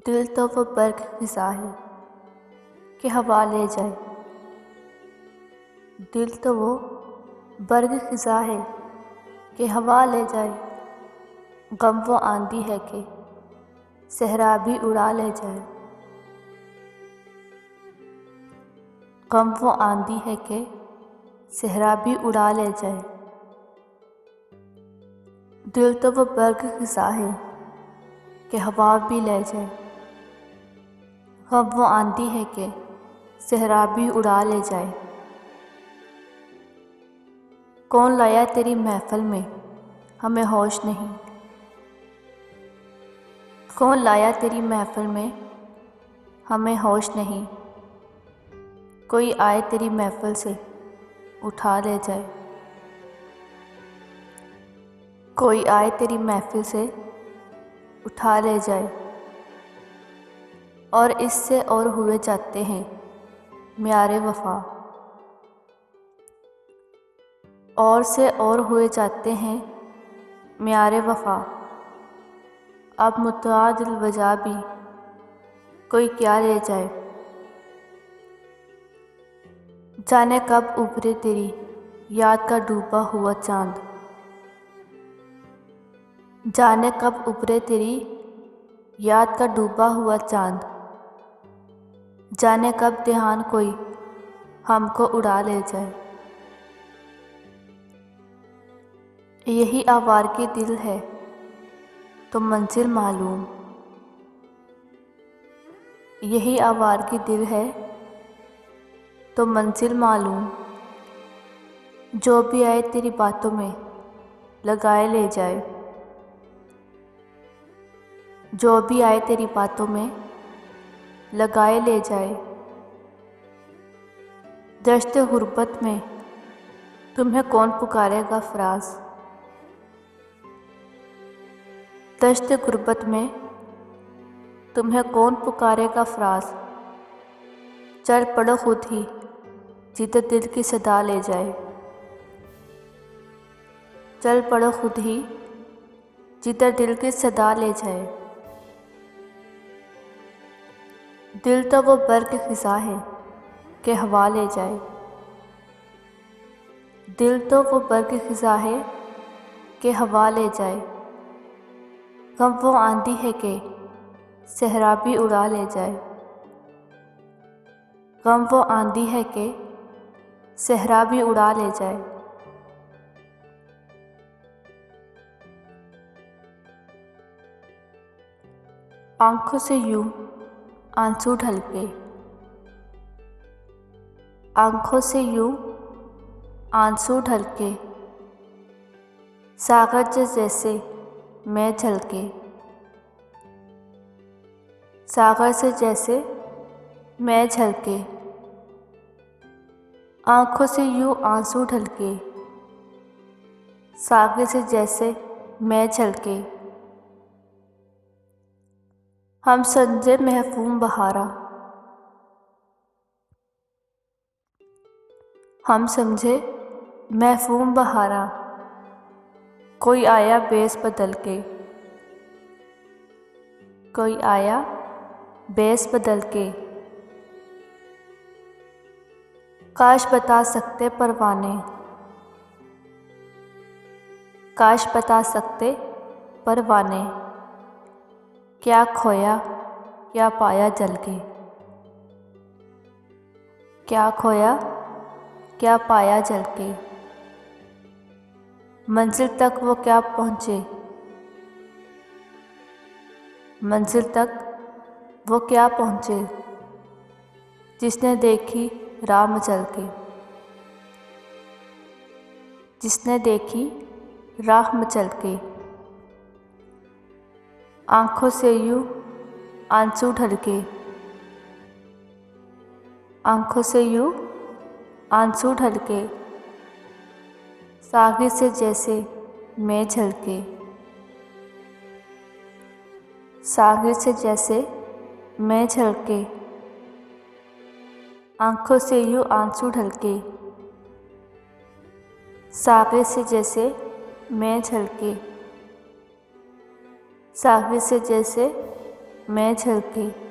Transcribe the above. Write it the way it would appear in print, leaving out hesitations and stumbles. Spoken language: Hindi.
दिल तो वो बर्ग ख़िज़ा है कि हवा ले जाए। दिल तो वो बर्ग ख़िज़ा है कि हवा ले जाए। गम वो आंधी है कि सहरा भी उड़ा ले जाए। गम वो आंधी है कि सहरा भी उड़ा ले जाए। दिल तो वो बर्ग ख़िज़ा है कि हवा भी ले जाए। गम वो आंधी है कि सहरा भी उड़ा ले जाए। कौन लाया तेरी महफ़िल में हमें होश नहीं। कौन लाया तेरी महफ़िल में हमें होश नहीं। कोई आए तेरी महफ़िल से उठा ले जाए। कोई आए तेरी महफ़िल से उठा ले जाए। और इससे और हुए जाते हैं म्यारे वफ़ा। और से और हुए जाते हैं म्यारे वफ़ा। अब मुत्तआ दिल वजा भी कोई क्या ले जाए। जाने कब उभरे तेरी याद का डूबा हुआ चाँद। जाने कब उभरे तेरी याद का डूबा हुआ चाँद। जाने कब ध्यान कोई हमको उड़ा ले जाए। यही आवारगी दिल है तो मंजिल मालूम। यही आवारगी दिल है तो मंजिल मालूम। जो भी आए तेरी बातों में लगाए ले जाए। जो भी आए तेरी बातों में लगाए ले जाए। दश्त गुर्बत में तुम्हें कौन पुकारेगा फ़राज़। दश्त गुर्बत में तुम्हें कौन पुकारेगा फ़राज़। चल पड़ो खुद ही जिधर दिल की सदा ले जाए। चल पड़ो खुद ही जिधर दिल की सदा ले जाए। दिल तो वो बर्ग ख़िज़ा है कि हवा ले जाए। दिल तो वो बर्ग ख़िज़ा है कि हवा ले जाए। गम वो आंधी है कि सहरा भी उड़ा ले जाए। गम वो आंधी है कि सहरा भी उड़ा ले जाए। आँखों से यूं आंसू ढलके। आँखों से यूं आंसू ढलके। सागर जैसे मैं झलके। सागर से जैसे मैं झलके। आँखों से यूं आंसू ढलके। सागर से जैसे मैं झलके। हम समझे महफूम बहारा। हम समझे महफूम बहारा। कोई आया बेस बदल के। कोई आया बेस बदल के। काश बता सकते परवाने। काश बता सकते परवाने। क्या खोया क्या पाया जल के। क्या खोया क्या पाया जल के। मंजिल तक वो क्या पहुँचे। मंजिल तक वो क्या पहुँचे। जिसने देखी राह मचल के। जिसने देखी राह मचल के। आँखों से यूं आंसू ढलके। आँखों से यूं आंसू ढलके। सागर से जैसे मैं झलके। सागर से जैसे मैं झलके। आँखों से यूं आंसू ढलके। सागर से जैसे मैं झलके। सागर से जैसे मैं झलके